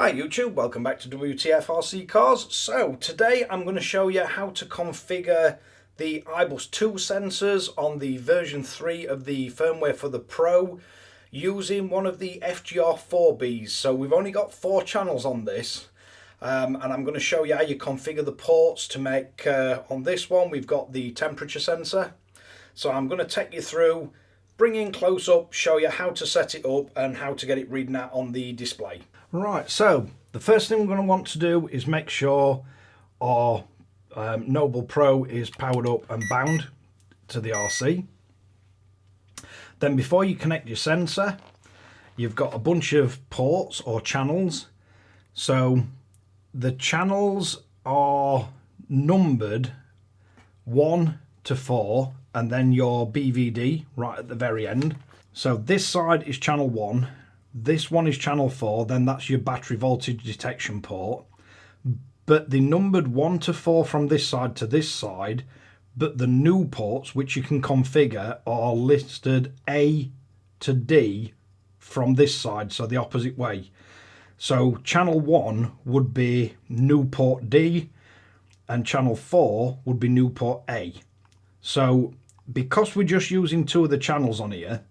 Hi YouTube, welcome back to Wtf Rc Cars. So today I'm going to show you how to configure the Ibus 2 sensors on the version 3 of the firmware for the Pro using one of the FGr4bs. So we've only got 4 channels on this and I'm going to show you how you configure the ports to make, on this one we've got the temperature sensor. So I'm going to take you through, bring in close up, show you how to set it up and how to get it reading out on the display. Right, so the first thing we're going to want to do is make sure our Noble Pro is powered up and bound to the RC. Then before you connect your sensor, you've got a bunch of ports or channels. So the channels are numbered 1 to 4 and then your BVD right at the very end. So this side is channel 1. This one is channel 4, then that's your battery voltage detection port. But the numbered 1 to 4 from this side to this side, but the new ports which you can configure are listed A to D from this side, so the opposite way. So channel 1 would be new port D and channel 4 would be new port A. So because we're just using 2 of the channels on here,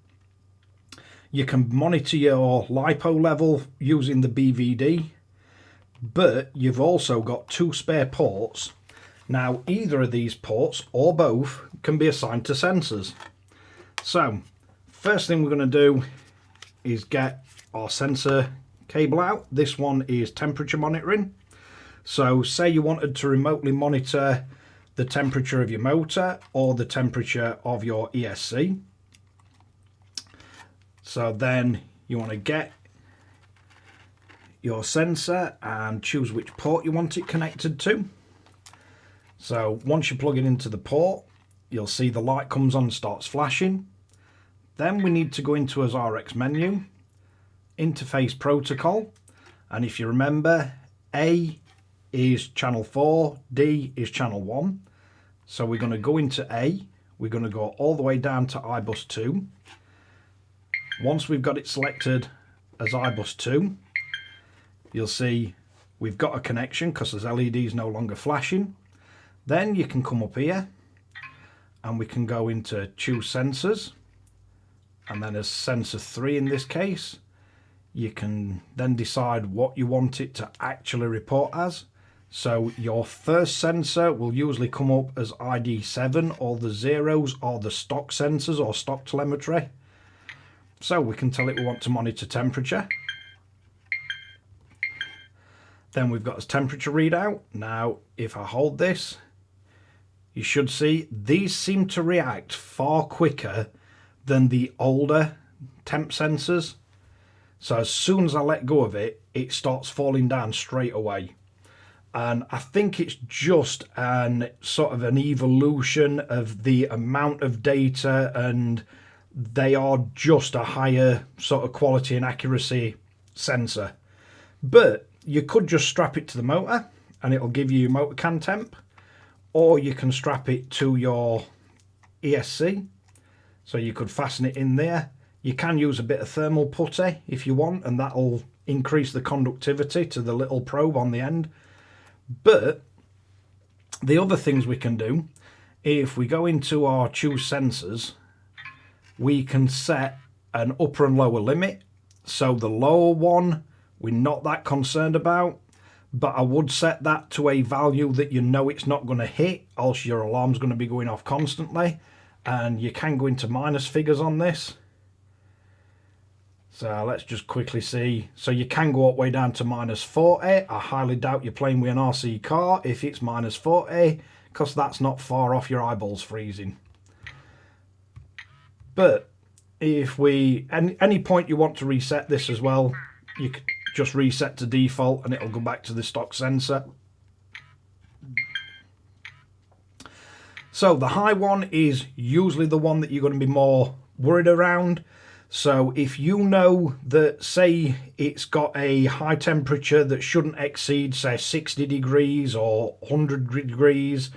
you can monitor your LiPo level using the BVD, but you've also got 2 spare ports. Now either of these ports or both can be assigned to sensors. So first thing we're going to do is get our sensor cable out. This one is temperature monitoring. So say you wanted to remotely monitor the temperature of your motor or the temperature of your ESC. So then you want to get your sensor and choose which port you want it connected to. So once you plug it into the port, you'll see the light comes on and starts flashing. Then we need to go into his RX menu, interface protocol, and if you remember, A is channel 4, D is channel 1. So we're going to go into A, we're going to go all the way down to Ibus 2. Once we've got it selected as Ibus 2, you'll see we've got a connection because this LED is no longer flashing. Then you can come up here and we can go into choose sensors, and then as sensor 3 in this case, you can then decide what you want it to actually report as. So your first sensor will usually come up as ID7, or the zeros are the stock sensors or stock telemetry. So we can tell it we want to monitor temperature. Then we've got a temperature readout. Now if I hold this, you should see these seem to react far quicker than the older temp sensors. So as soon as I let go of it, it starts falling down straight away. And I think it's just an sort of an evolution of the amount of data, and they are just a higher sort of quality and accuracy sensor. But you could just strap it to the motor and it'll give you motor can temp, or you can strap it to your ESC, so you could fasten it in there. You can use a bit of thermal putty if you want, and that'll increase the conductivity to the little probe on the end. But the other things we can do, if we go into our choose sensors, we can set an upper and lower limit. So the lower one we're not that concerned about, but I would set that to a value that you know it's not going to hit, else your alarm's going to be going off constantly. And you can go into minus figures on this. So let's just quickly see. So you can go all the way down to minus 40. I highly doubt you're playing with an RC car if it's minus 40, because that's not far off your eyeballs freezing. But if we, any point you want to reset this as well, you can just reset to default and it'll go back to the stock sensor. So the high one is usually the one that you're going to be more worried around. So if you know that, say it's got a high temperature that shouldn't exceed say 60 degrees or 100 degrees,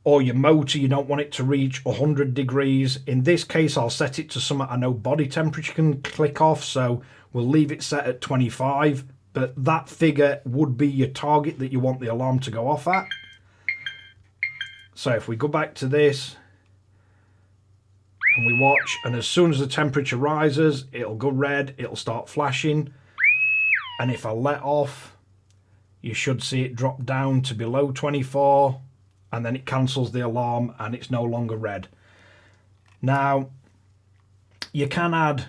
or your motor, you don't want it to reach 100 degrees. In this case, I'll set it to something I know body temperature can click off, so we'll leave it set at 25, but that figure would be your target that you want the alarm to go off at. So if we go back to this and we watch, and as soon as the temperature rises, it'll go red, it'll start flashing, and if I let off, you should see it drop down to below 24, and then it cancels the alarm and it's no longer red. Now, you can add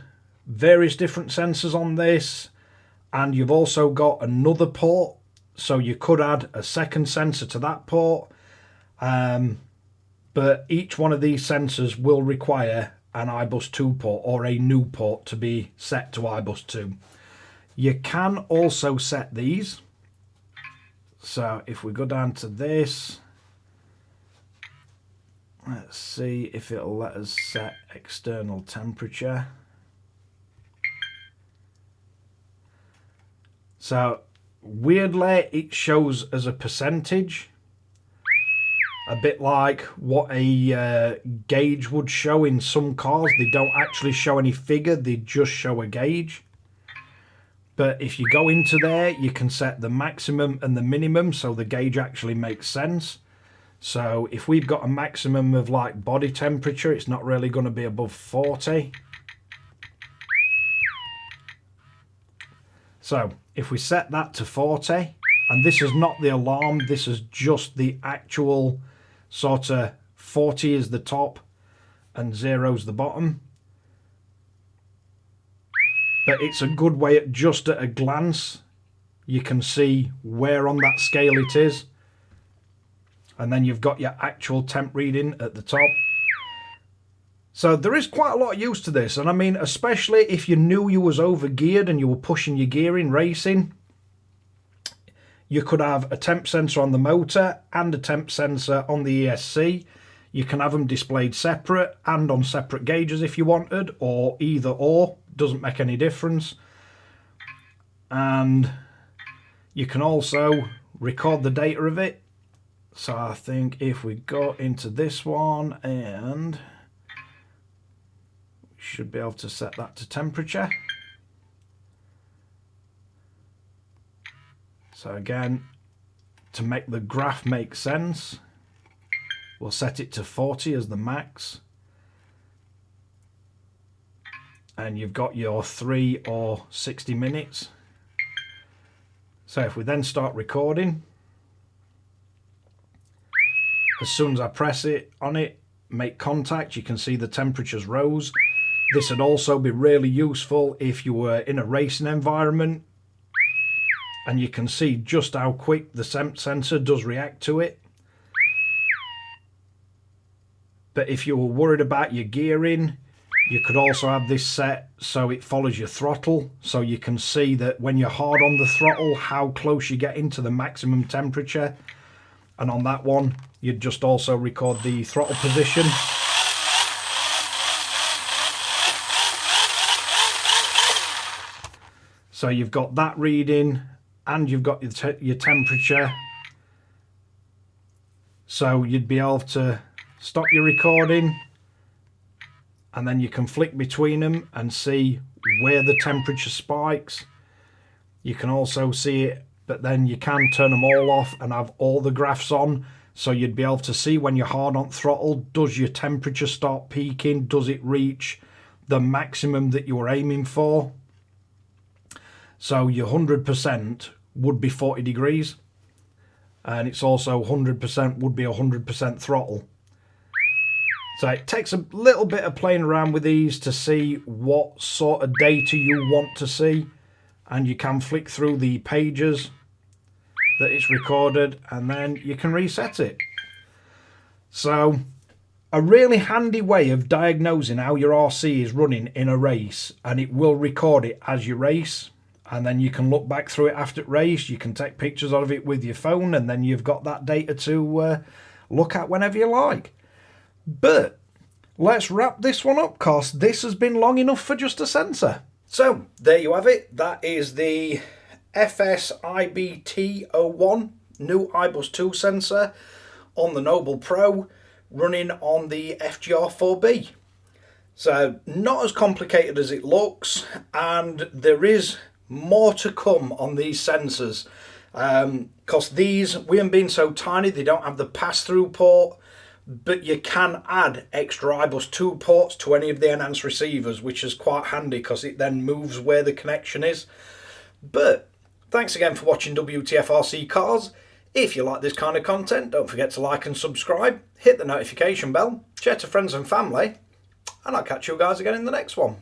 various different sensors on this, and you've also got another port, so you could add a second sensor to that port, but each one of these sensors will require an Ibus 2 port or a new port to be set to Ibus 2. You can also set these. So if we go down to this, let's see if it'll let us set external temperature. So weirdly, it shows as a percentage, a bit like what a gauge would show in some cars. They don't actually show any figure, they just show a gauge. But if you go into there, you can set the maximum and the minimum, so the gauge actually makes sense. So if we've got a maximum of like body temperature, it's not really going to be above 40. So if we set that to 40, and this is not the alarm, this is just the actual sort of 40 is the top and 0 is the bottom. But it's a good way at just at a glance, you can see where on that scale it is. And then you've got your actual temp reading at the top. So there is quite a lot of use to this. And I mean, especially if you knew you was over geared and you were pushing your gear in racing, you could have a temp sensor on the motor and a temp sensor on the ESC. You can have them displayed separate and on separate gauges if you wanted, or either or, doesn't make any difference. And you can also record the data of it. So I think if we go into this one, and we should be able to set that to temperature. So again, to make the graph make sense, we'll set it to 40 as the max. And you've got your 3 or 60 minutes. So if we then start recording, as soon as I press it on it, make contact, you can see the temperatures rose. This would also be really useful if you were in a racing environment, and you can see just how quick the temp sensor does react to it. But if you were worried about your gearing, you could also have this set so it follows your throttle, so you can see that when you're hard on the throttle, how close you get into the maximum temperature. And on that one, you'd just also record the throttle position. So you've got that reading and you've got your temperature. So you'd be able to stop your recording, and then you can flick between them and see where the temperature spikes. You can also see it, but then you can turn them all off and have all the graphs on, so you'd be able to see when you're hard on throttle, does your temperature start peaking, does it reach the maximum that you were aiming for. So your 100% would be 40 degrees, and it's also 100% would be 100% throttle. So it takes a little bit of playing around with these to see what sort of data you want to see, and you can flick through the pages that it's recorded and then you can reset it. So a really handy way of diagnosing how your RC is running in a race, and it will record it as you race, and then you can look back through it after race. You can take pictures of it with your phone, and then you've got that data to look at whenever you like. But let's wrap this one up, because this has been long enough for just a sensor. So there you have it. That is the FS-iBT01 new Ibus 2 sensor on the Noble Pro running on the FGr4b. So not as complicated as it looks, and there is more to come on these sensors, because these, with them being so tiny, they don't have the pass-through port, but you can add extra Ibus 2 ports to any of the enhanced receivers, which is quite handy because it then moves where the connection is. But thanks again for watching Wtf Rc Cars. If you like this kind of content, don't forget to like and subscribe, hit the notification bell, share to friends and family, and I'll catch you guys again in the next one.